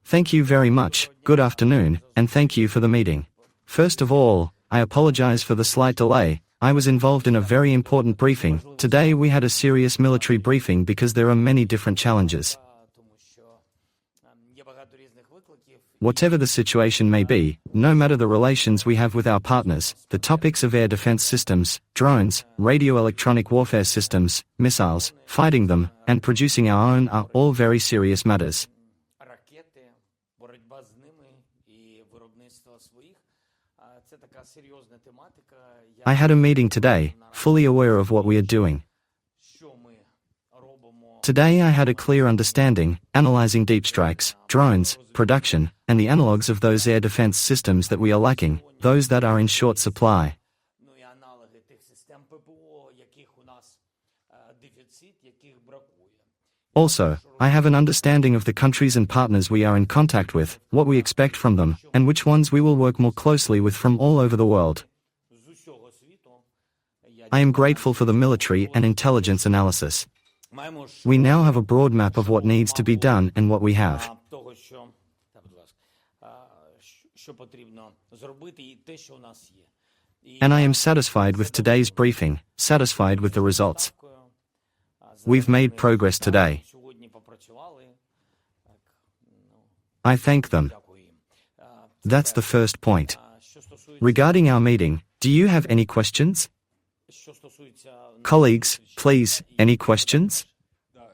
Thank you very much, good afternoon, and thank you for the meeting. First of all, I apologize for the slight delay. I was involved in a very important briefing. Today we had a serious military briefing because there are many different challenges. Whatever the situation may be, no matter the relations we have with our partners, the topics of air defense systems, drones, radio-electronic warfare systems, missiles, fighting them, and producing our own are all very serious matters. I had a meeting today, fully aware of what we are doing. Today I had a clear understanding, analyzing deep strikes, drones, production, and the analogues of those air defense systems that we are lacking, those that are in short supply. Also, I have an understanding of the countries and partners we are in contact with, what we expect from them, and which ones we will work more closely with from all over the world. I am grateful for the military and intelligence analysis. We now have a broad map of what needs to be done and what we have. And I am satisfied with today's briefing, satisfied with the results. We've made progress today. I thank them. That's the first point. Regarding our meeting, do you have any questions? Colleagues, please, any questions?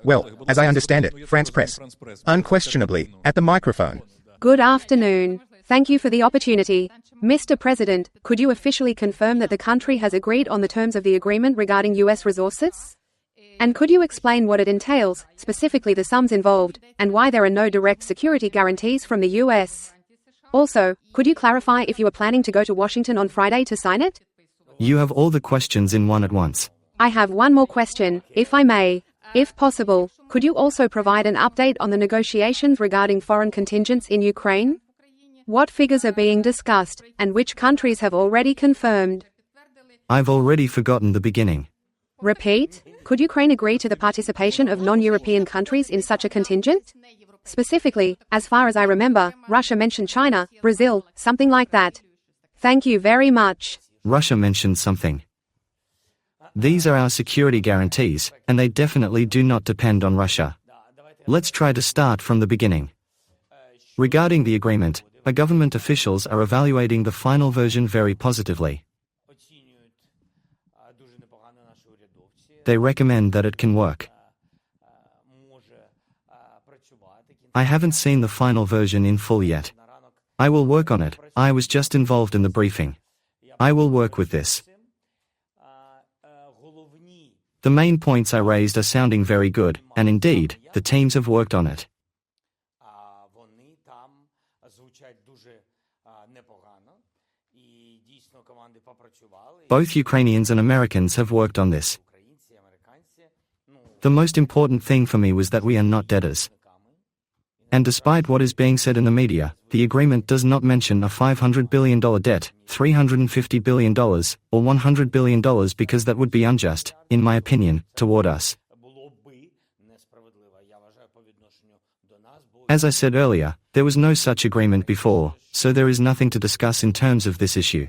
Well, as I understand it, France Press. Unquestionably, at the microphone. Good afternoon. Thank you for the opportunity. Mr. President, could you officially confirm that the country has agreed on the terms of the agreement regarding U.S. resources? And could you explain what it entails, specifically the sums involved, and why there are no direct security guarantees from the U.S.? Also, could you clarify if you are planning to go to Washington on Friday to sign it? You have all the questions in one at once. I have one more question, if I may. If possible, could you also provide an update on the negotiations regarding foreign contingents in Ukraine? What figures are being discussed, and which countries have already confirmed? I've already forgotten the beginning. Repeat? Could Ukraine agree to the participation of non-European countries in such a contingent? Specifically, as far as I remember, Russia mentioned China, Brazil, something like that. Thank you very much. Russia mentioned something. These are our security guarantees, and they definitely do not depend on Russia. Let's try to start from the beginning. Regarding the agreement, our government officials are evaluating the final version very positively. They recommend that it can work. I haven't seen the final version in full yet. I will work on it. I was just involved in the briefing. I will work with this. The main points I raised are sounding very good, and indeed, the teams have worked on it. Both Ukrainians and Americans have worked on this. The most important thing for me was that we are not debtors. And despite what is being said in the media, the agreement does not mention a $500 billion debt, $350 billion, or $100 billion because that would be unjust, in my opinion, toward us. As I said earlier, there was no such agreement before, so there is nothing to discuss in terms of this issue.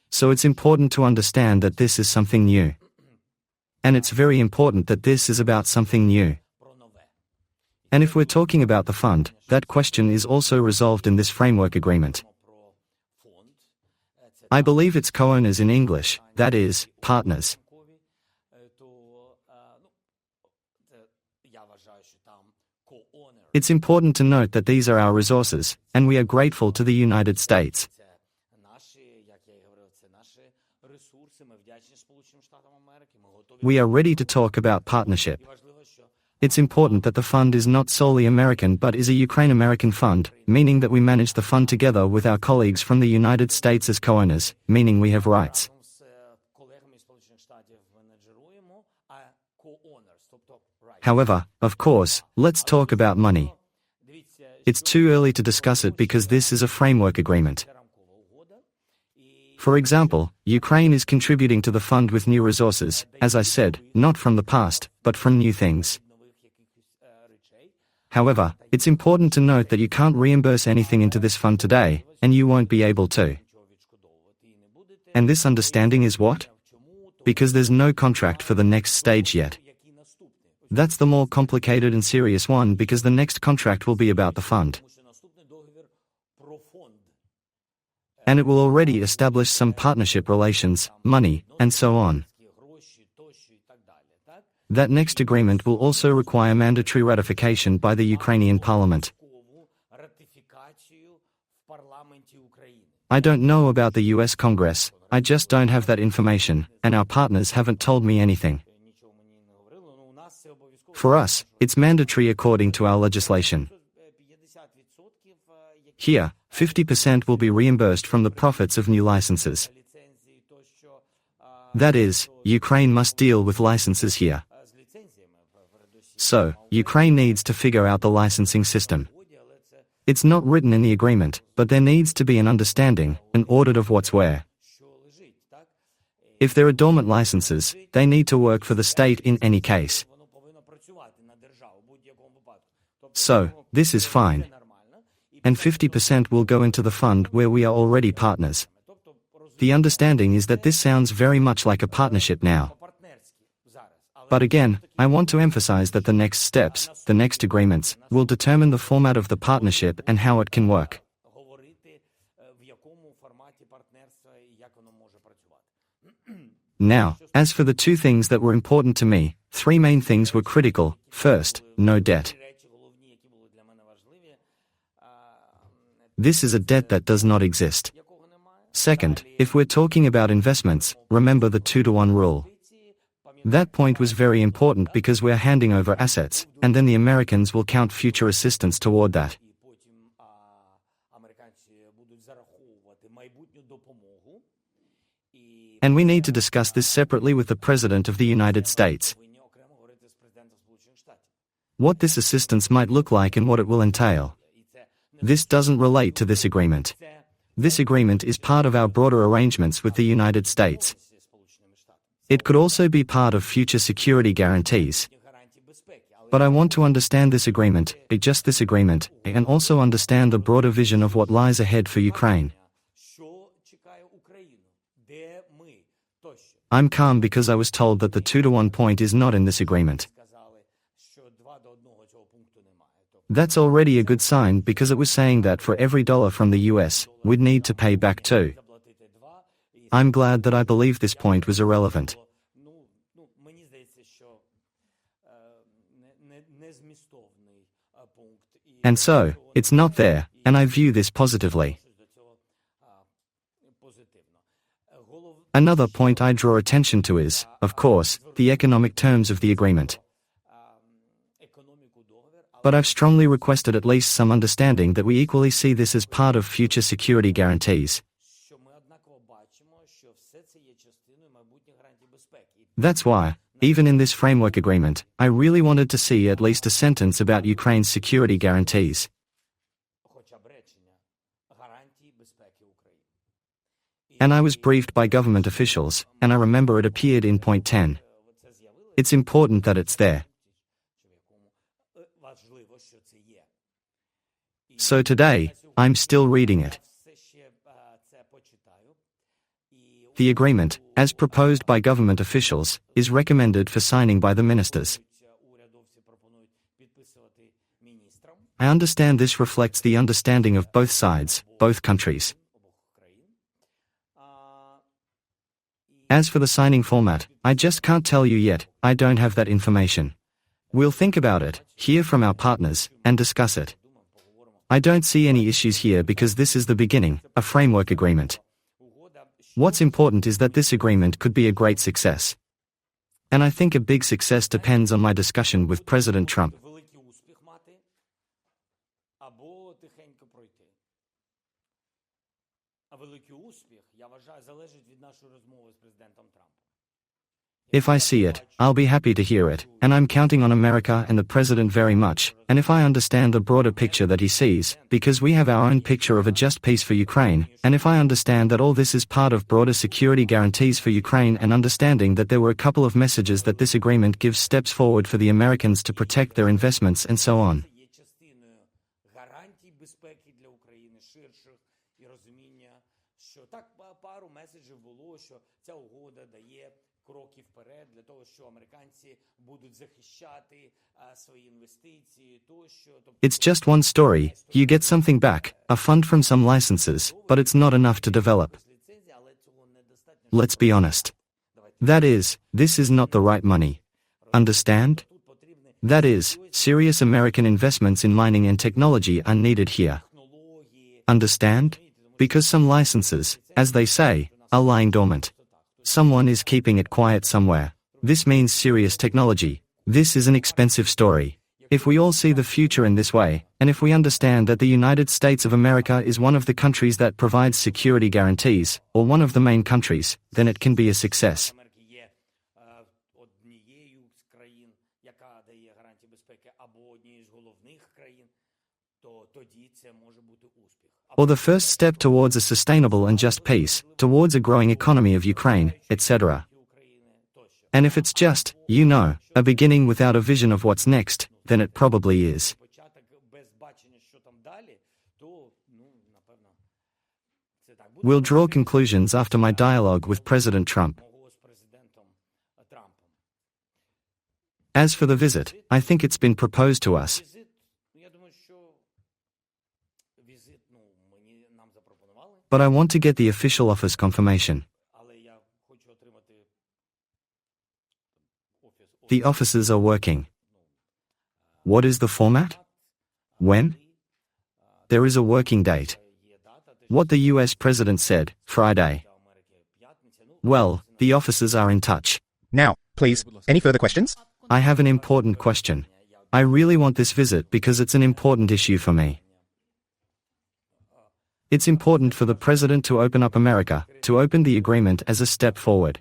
So it's important to understand that this is something new. And it's very important that this is about something new. And if we're talking about the fund, that question is also resolved in this framework agreement. I believe it's co-owners in English, that is, partners. It's important to note that these are our resources, and we are grateful to the United States. We are ready to talk about partnership. It's important that the fund is not solely American but is a Ukraine-American fund, meaning that we manage the fund together with our colleagues from the United States as co-owners, meaning we have rights. However, of course, let's talk about money. It's too early to discuss it because this is a framework agreement. For example, Ukraine is contributing to the fund with new resources, as I said, not from the past, but from new things. However, it's important to note that you can't reimburse anything into this fund today, and you won't be able to. And this understanding is what? Because there's no contract for the next stage yet. That's the more complicated and serious one, because the next contract will be about the fund. And it will already establish some partnership relations, money, and so on. That next agreement will also require mandatory ratification by the Ukrainian parliament. I don't know about the US Congress, I just don't have that information, and our partners haven't told me anything. For us, it's mandatory according to our legislation. Here, 50% will be reimbursed from the profits of new licenses. That is, Ukraine must deal with licenses here. So, Ukraine needs to figure out the licensing system. It's not written in the agreement, but there needs to be an understanding, an audit of what's where. If there are dormant licenses, they need to work for the state in any case. So, this is fine. And 50% will go into the fund where we are already partners. The understanding is that this sounds very much like a partnership now. But again, I want to emphasize that the next steps, the next agreements, will determine the format of the partnership and how it can work. Now, as for the two things that were important to me, three main things were critical. First, no debt. This is a debt that does not exist. Second, if we're talking about investments, remember the 2-to-1 rule. That point was very important because we're handing over assets, and then the Americans will count future assistance toward that. And we need to discuss this separately with the President of the United States. What this assistance might look like and what it will entail. This doesn't relate to this agreement. This agreement is part of our broader arrangements with the United States. It could also be part of future security guarantees. But I want to understand this agreement, just this agreement, and also understand the broader vision of what lies ahead for Ukraine. I'm calm because I was told that the 2-to-1 point is not in this agreement. That's already a good sign because it was saying that for every dollar from the US, we'd need to pay back 2. I'm glad that I believe this point was irrelevant. And so, it's not there, and I view this positively. Another point I draw attention to is, of course, the economic terms of the agreement. But I've strongly requested at least some understanding that we equally see this as part of future security guarantees. That's why, even in this framework agreement, I really wanted to see at least a sentence about Ukraine's security guarantees. And I was briefed by government officials, and I remember it appeared in point 10. It's important that it's there. So today, I'm still reading it. The agreement, as proposed by government officials, is recommended for signing by the ministers. I understand this reflects the understanding of both sides, both countries. As for the signing format, I just can't tell you yet, I don't have that information. We'll think about it, hear from our partners, and discuss it. I don't see any issues here because this is the beginning, a framework agreement. What's important is that this agreement could be a great success. And I think a big success depends on my discussion with President Trump. If I see it, I'll be happy to hear it, and I'm counting on America and the President very much, and if I understand the broader picture that he sees, because we have our own picture of a just peace for Ukraine, and if I understand that all this is part of broader security guarantees for Ukraine and understanding that there were a couple of messages that this agreement gives steps forward for the Americans to protect their investments and so on. безпеки для України ширших і розуміння, що так пару меседжів було, що ця угода дає кроки вперед для того, що американці будуть захищати свої інвестиції, тощо. It's just one story, you get something back, a fund from some licenses, but it's not enough to develop. Let's be honest. That is, this is not the right money. Understand? That is, serious American investments in mining and technology are needed here. Understand? Because some licenses, as they say, are lying dormant. Someone is keeping it quiet somewhere. This means serious technology. This is an expensive story. If we all see the future in this way, and if we understand that the United States of America is one of the countries that provides security guarantees, or one of the main countries, then it can be a success. Or the first step towards a sustainable and just peace, towards a growing economy of Ukraine, etc. And if it's just, a beginning without a vision of what's next, then it probably is. We'll draw conclusions after my dialogue with President Trump. As for the visit, I think it's been proposed to us. But I want to get the official office confirmation. The offices are working. What is the format? When? There is a working date. What the US President said, Friday. Well, the officers are in touch. Now, please, any further questions? I have an important question. I really want this visit because it's an important issue for me. It's important for the President to open up America, to open the agreement as a step forward.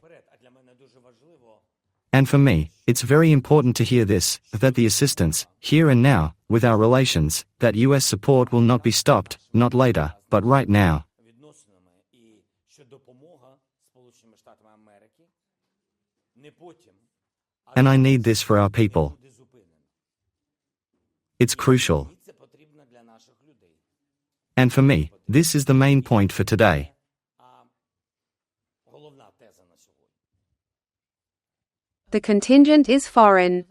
And for me, it's very important to hear this, that the assistance, here and now, with our relations, that US support will not be stopped, not later, but right now. And I need this for our people. It's crucial. And for me, this is the main point for today. The contingent is foreign.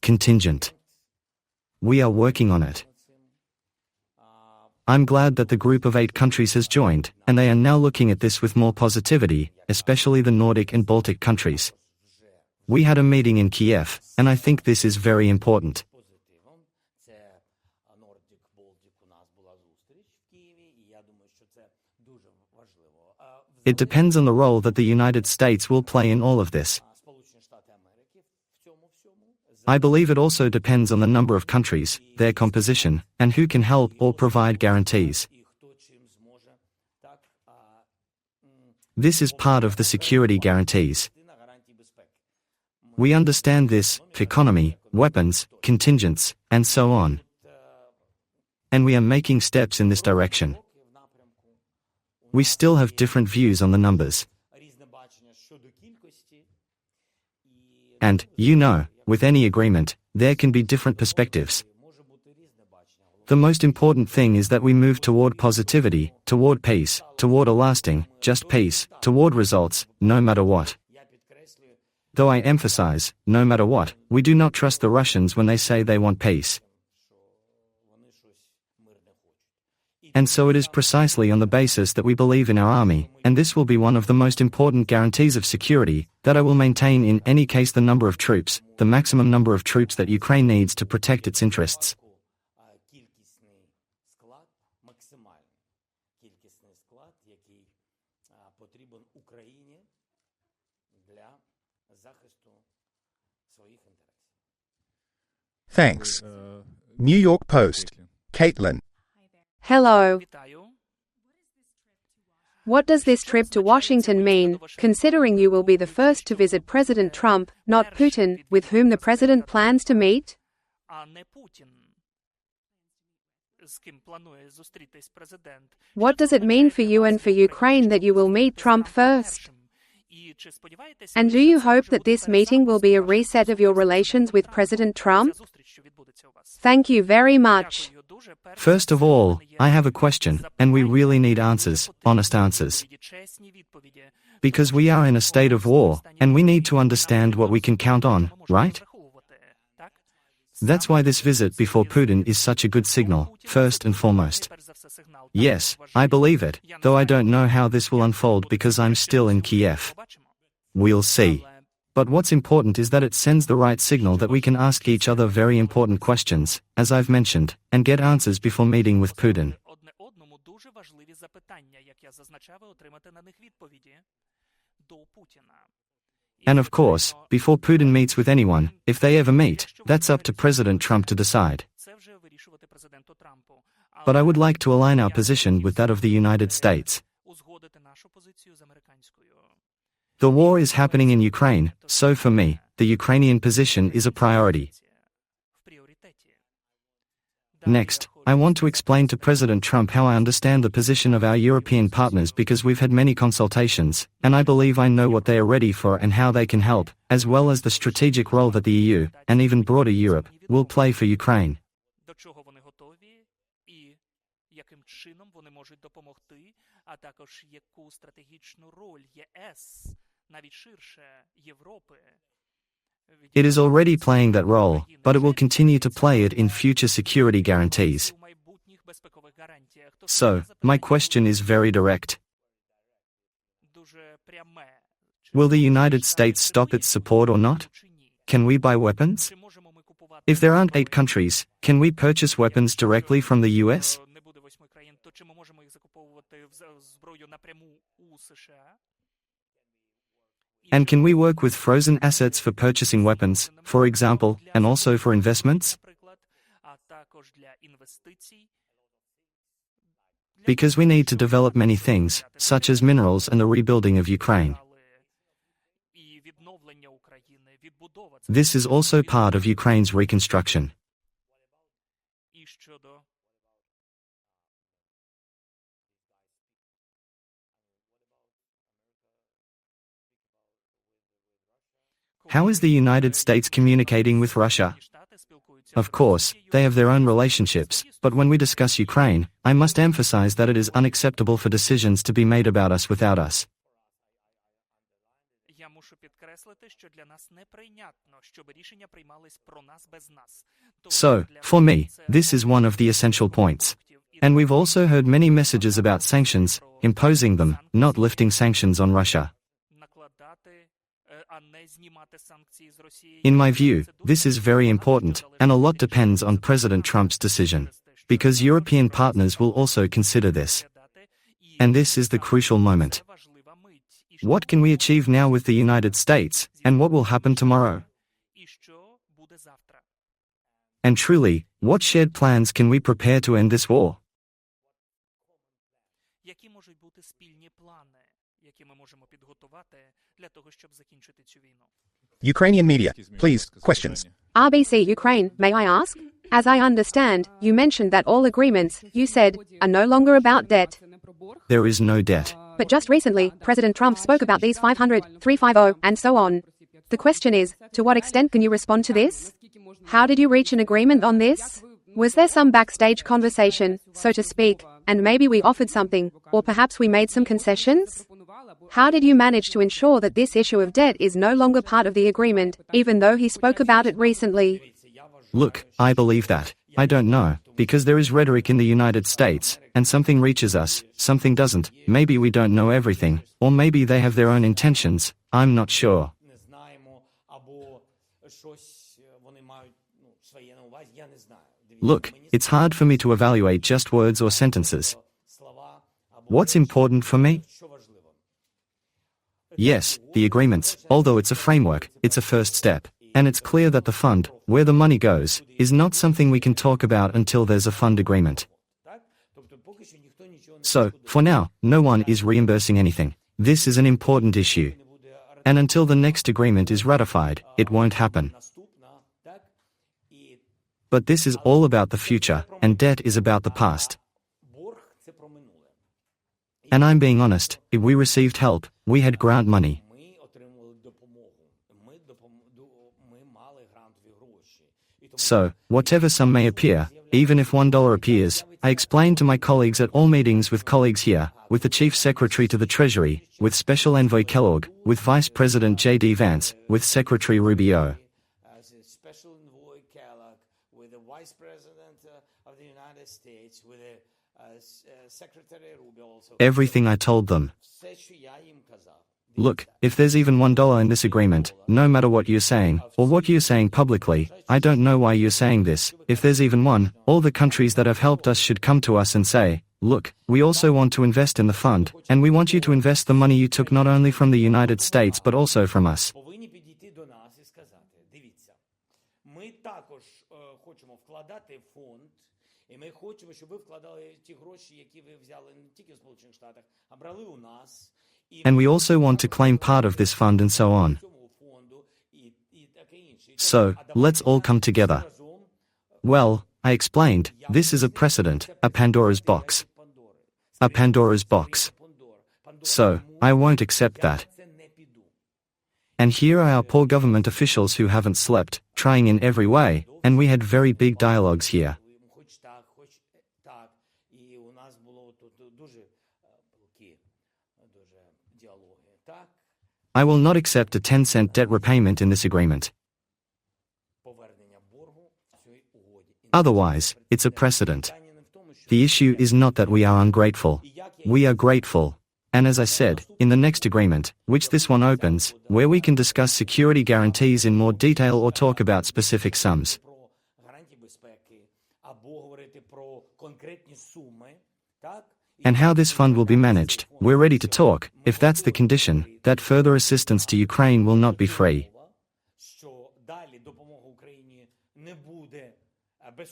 Contingent. We are working on it. I'm glad that the group of 8 countries has joined, and they are now looking at this with more positivity, especially the Nordic and Baltic countries. We had a meeting in Kiev, and I think this is very important. It depends on the role that the United States will play in all of this. I believe it also depends on the number of countries, their composition, and who can help or provide guarantees. This is part of the security guarantees. We understand this, economy, weapons, contingents, and so on. And we are making steps in this direction. We still have different views on the numbers. And, with any agreement, there can be different perspectives. The most important thing is that we move toward positivity, toward peace, toward a lasting, just peace, toward results, no matter what. Though I emphasize, no matter what, we do not trust the Russians when they say they want peace. And so it is precisely on the basis that we believe in our army, and this will be one of the most important guarantees of security, that I will maintain in any case the number of troops, the maximum number of troops that Ukraine needs to protect its interests. Thanks. New York Post. Caitlin. Hello. What does this trip to Washington mean, considering you will be the first to visit President Trump, not Putin, with whom the president plans to meet? What does it mean for you and for Ukraine that you will meet Trump first? And do you hope that this meeting will be a reset of your relations with President Trump? Thank you very much. First of all, I have a question, and we really need answers, honest answers. Because we are in a state of war, and we need to understand what we can count on, right? That's why this visit before Putin is such a good signal, first and foremost. Yes, I believe it, though I don't know how this will unfold because I'm still in Kiev. We'll see. But what's important is that it sends the right signal that we can ask each other very important questions, as I've mentioned, and get answers before meeting with Putin. And of course, before Putin meets with anyone, if they ever meet, that's up to President Trump to decide. But I would like to align our position with that of the United States. The war is happening in Ukraine, so for me, the Ukrainian position is a priority. Next, I want to explain to President Trump how I understand the position of our European partners because we've had many consultations, and I believe I know what they are ready for and how they can help, as well as the strategic role that the EU, and even broader Europe, will play for Ukraine. It is already playing that role, but it will continue to play it in future security guarantees. So, my question is very direct. Will the United States stop its support or not? Can we buy weapons? If there aren't 8 countries, can we purchase weapons directly from the US? And can we work with frozen assets for purchasing weapons, for example, and also for investments? Because we need to develop many things, such as minerals and the rebuilding of Ukraine. This is also part of Ukraine's reconstruction. How is the United States communicating with Russia? Of course, they have their own relationships, but when we discuss Ukraine, I must emphasize that it is unacceptable for decisions to be made about us without us. So, for me, this is one of the essential points. And we've also heard many messages about sanctions, imposing them, not lifting sanctions on Russia. In my view, this is very important, and a lot depends on President Trump's decision. Because European partners will also consider this. And this is the crucial moment. What can we achieve now with the United States, and what will happen tomorrow? And truly, what shared plans can we prepare to end this war? Ukrainian media, please, questions. RBC Ukraine, may I ask? As I understand, you mentioned that all agreements, you said, are no longer about debt. There is no debt. But just recently, President Trump spoke about these 500, 350, and so on. The question is, to what extent can you respond to this? How did you reach an agreement on this? Was there some backstage conversation, so to speak, and maybe we offered something, or perhaps we made some concessions? How did you manage to ensure that this issue of debt is no longer part of the agreement, even though he spoke about it recently? Look, I believe that. I don't know, because there is rhetoric in the United States, and something reaches us, something doesn't. Maybe we don't know everything, or maybe they have their own intentions, I'm not sure. Look, it's hard for me to evaluate just words or sentences. What's important for me? Yes, the agreements, although it's a framework, it's a first step. And it's clear that the fund, where the money goes, is not something we can talk about until there's a fund agreement. So, for now, no one is reimbursing anything. This is an important issue. And until the next agreement is ratified, it won't happen. But this is all about the future, and debt is about the past. And I'm being honest, if we received help, we had grant money. So, whatever sum may appear, even if $1 appears, I explained to my colleagues at all meetings with colleagues here, with the Chief Secretary to the Treasury, with Special Envoy Kellogg, with Vice President J.D. Vance, with Secretary Rubio. As a Special Envoy Kellogg, with the Vice President of the United States, with the Secretary Rubio also. Everything I told them. Все, що я їм казав. Look, if there's even $1 in this agreement, no matter what you're saying, or what you're saying publicly, I don't know why you're saying this. If there's even one, all the countries that have helped us should come to us and say, look, we also want to invest in the fund, and we want you to invest the money you took not only from the United States but also from us. Повинні підійти до нас і сказати, дивіться, ми також хочемо вкладати в фонд, і ми хочемо, щоб ви вкладали ті гроші, які ви взяли не тільки в Сполучених Штатах, а брали у нас. And we also want to claim part of this fund and so on. So, let's all come together. Well, I explained, this is a precedent, a Pandora's box. A Pandora's box. So, I won't accept that. And here are our poor government officials who haven't slept, trying in every way, and we had very big dialogues here. I will not accept a 10-cent debt repayment in this agreement. Otherwise, it's a precedent. The issue is not that we are ungrateful. We are grateful. And as I said, in the next agreement, which this one opens, where we can discuss security guarantees in more detail or talk about specific sums. And how this fund will be managed, we're ready to talk, if that's the condition, that further assistance to Ukraine will not be free.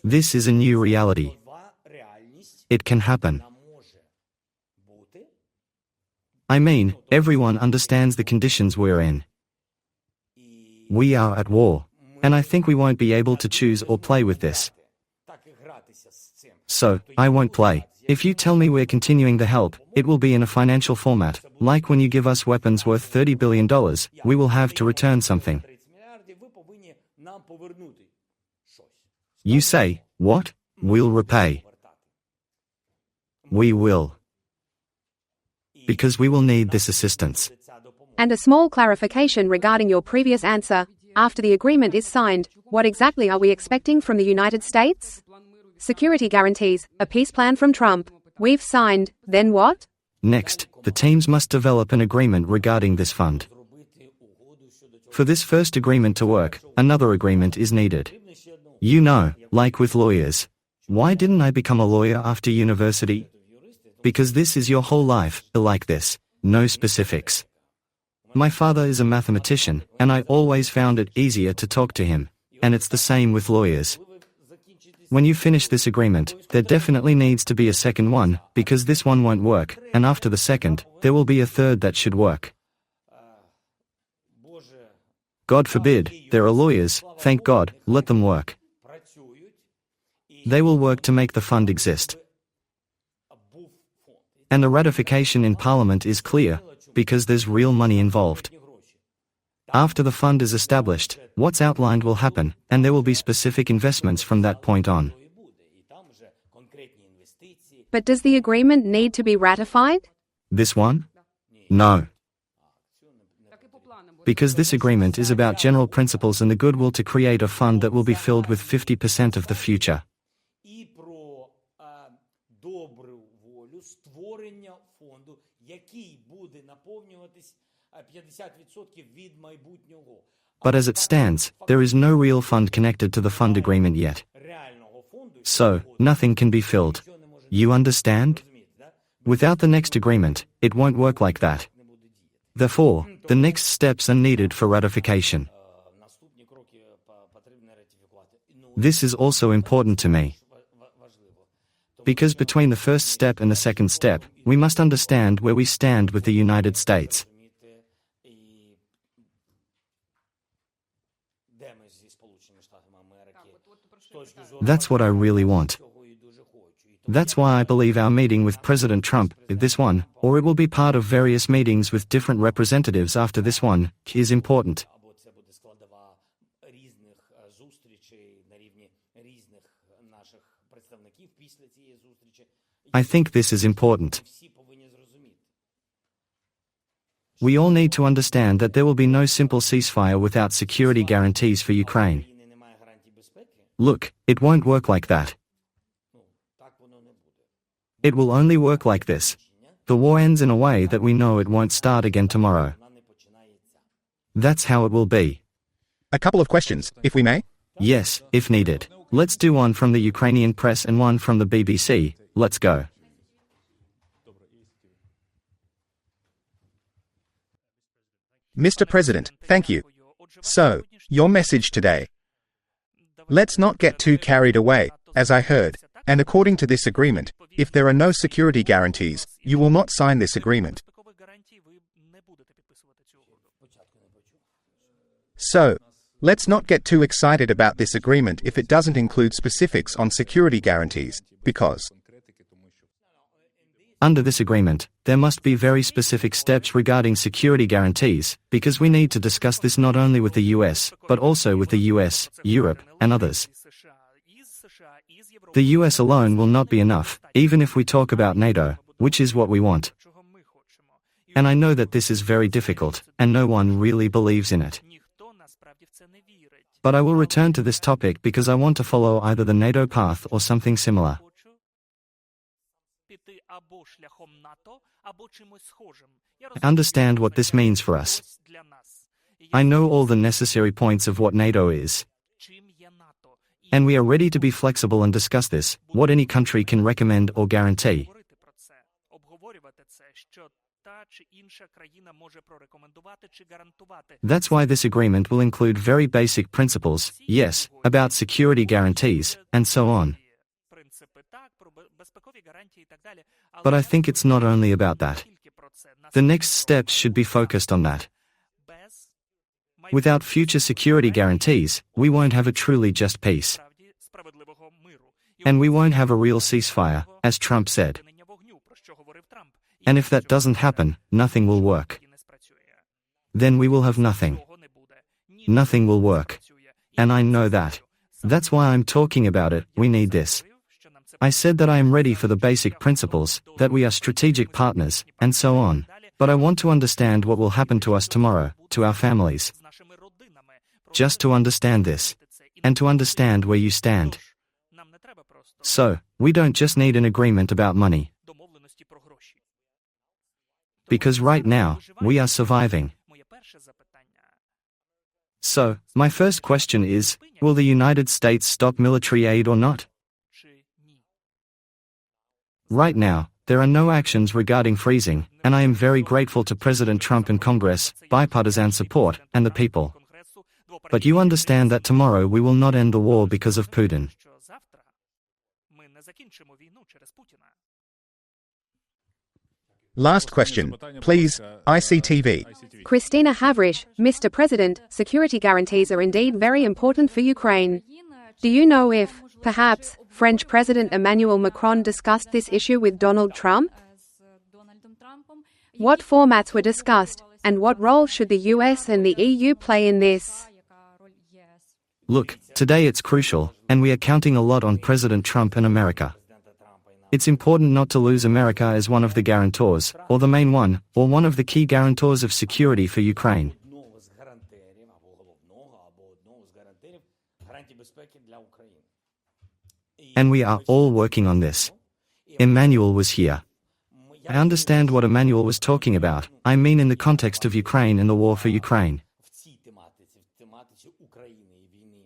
This is a new reality. It can happen. I mean, everyone understands the conditions we're in. We are at war. And I think we won't be able to choose or play with this. So, I won't play. If you tell me we're continuing the help, it will be in a financial format, like when you give us weapons worth $30 billion, we will have to return something. You say, what? We'll repay. We will. Because we will need this assistance. And a small clarification regarding your previous answer, after the agreement is signed, what exactly are we expecting from the United States? Security guarantees, a peace plan from Trump. We've signed, then what? Next, the teams must develop an agreement regarding this fund. For this first agreement to work, another agreement is needed. You know, like with lawyers. Why didn't I become a lawyer after university? Because this is your whole life, like this. No specifics. My father is a mathematician, and I always found it easier to talk to him. And it's the same with lawyers. When you finish this agreement, there definitely needs to be a second one, because this one won't work, and after the second, there will be a third that should work. God forbid, there are lawyers, thank God, let them work. They will work to make the fund exist. And the ratification in Parliament is clear, because there's real money involved. After the fund is established, what's outlined will happen, and there will be specific investments from that point on. But does the agreement need to be ratified? This one? No. Because this agreement is about general principles and the goodwill to create a fund that will be filled with 50% of the future. But as it stands, there is no real fund connected to the fund agreement yet. So, nothing can be filled. You understand? Without the next agreement, it won't work like that. Therefore, the next steps are needed for ratification. This is also important to me. Because between the first step and the second step, we must understand where we stand with the United States. That's what I really want. That's why I believe our meeting with President Trump, this one, or it will be part of various meetings with different representatives after this one, is important. представників після цієї зустрічі. I think this is important. Всі повинні зрозуміти. We all need to understand that there will be no simple ceasefire without security guarantees for Ukraine. України немає гарантій безпеки. Look, it won't work like that. Так воно не буде. It will only work like this. The war ends in a way that we know it won't start again tomorrow. Вона не починається. That's how it will be. A couple of questions, if we may. Yes, if needed. Let's do one from the Ukrainian press and one from the BBC. Let's go. Mr. President, thank you. So, your message today. Let's not get too carried away, as I heard, and according to this agreement, if there are no security guarantees, you will not sign this agreement. So, let's not get too excited about this agreement if it doesn't include specifics on security guarantees, because Under this agreement, there must be very specific steps regarding security guarantees, because we need to discuss this not only with the US, but also with the US, Europe, and others. The US alone will not be enough, even if we talk about NATO, which is what we want. And I know that this is very difficult, and no one really believes in it. But I will return to this topic because I want to follow either the NATO path or something similar. I understand what this means for us. I know all the necessary points of what NATO is. And we are ready to be flexible and discuss this, what any country can recommend or guarantee. That's why this agreement will include very basic principles, yes, about security guarantees, and so on. But I think it's not only about that. The next steps should be focused on that. Without future security guarantees, we won't have a truly just peace. And we won't have a real ceasefire, as Trump said. And if that doesn't happen, nothing will work. Then we will have nothing. Nothing will work. And I know that. That's why I'm talking about it, we need this. I said that I am ready for the basic principles, that we are strategic partners, and so on. But I want to understand what will happen to us tomorrow, to our families. Just to understand this. And to understand where you stand. So, we don't just need an agreement about money. Because right now, we are surviving. So, my first question is, will the United States stop military aid or not? Right now, there are no actions regarding freezing, and I am very grateful to President Trump and Congress, bipartisan support, and the people. But you understand that tomorrow we will not end the war because of Putin. Last question, please, ICTV. Christina Havrish, Mr. President, security guarantees are indeed very important for Ukraine. Do you know if, perhaps, French President Emmanuel Macron discussed this issue with Donald Trump? What formats were discussed, and what role should the US and the EU play in this? Look, today it's crucial, and we are counting a lot on President Trump and America. It's important not to lose America as one of the guarantors, or the main one, or one of the key guarantors of security for Ukraine. Одного з гарантерів, або головного, або одного з гарантерів гарантій безпеки для України. And we are all working on this. Emmanuel was here. I understand what Emmanuel was talking about, I mean in the context of Ukraine and the war for Ukraine. В цій тематиці України і війни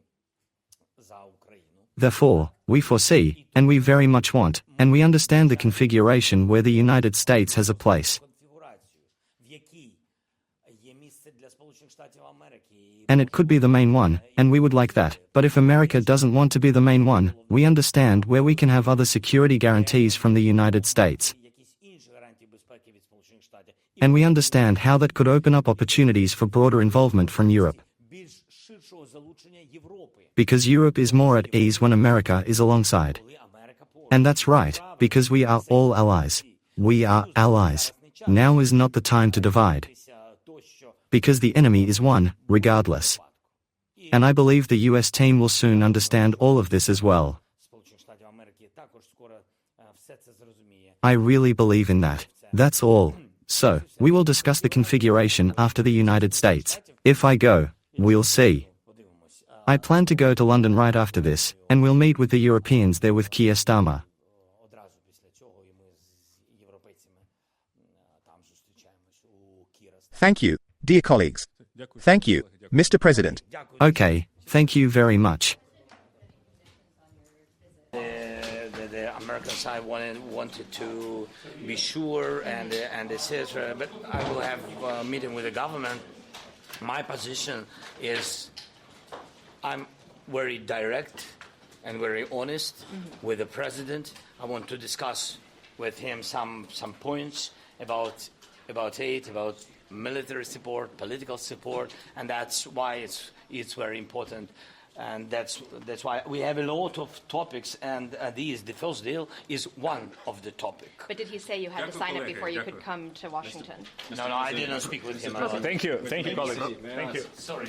за Україну. Therefore, we foresee, and we very much want, and we understand the configuration where the United States has a place. Конфігурацію, в якій є місце для Сполучених Штатів Америки. And it could be the main one, and we would like that, but if America doesn't want to be the main one, we understand where we can have other security guarantees from the United States. Якісь інші гарантії безпеки від Сполучених Штатів. And we understand how that could open up opportunities for broader involvement from Europe. Більш ширшого залучення Європи. Because Europe is more at ease when America is alongside. Коли Америка поруч. And that's right, because we are all allies. We are allies. Now is not the time to divide. Because the enemy is one, regardless. And I believe the US team will soon understand all of this as well. Сполучених Штатів Америки Америки також скоро все це зрозуміє. I really believe in that. That's all. So, we will discuss the configuration after the United States. If I go, we'll see. I plan to go to London right after this, and we'll meet with the Europeans there with Keir Starmer. Одразу після цього і ми з європейцями там зустрічаємось у Кіра. Thank you, dear colleagues. Thank you, Mr. President. Okay, thank you very much. The American side wanted to be sure and etc. But I will have a meeting with the government. My position is I'm very direct and very honest with the president. I want to discuss with him some points about aid, about military support, political support, and that's why it's very important. And that's why we have a lot of topics, and the first deal is one of the topic. But did he say you had to sign it before you could come to Washington? No, I didn't speak with him. Thank you, colleagues. Thank you. Sorry.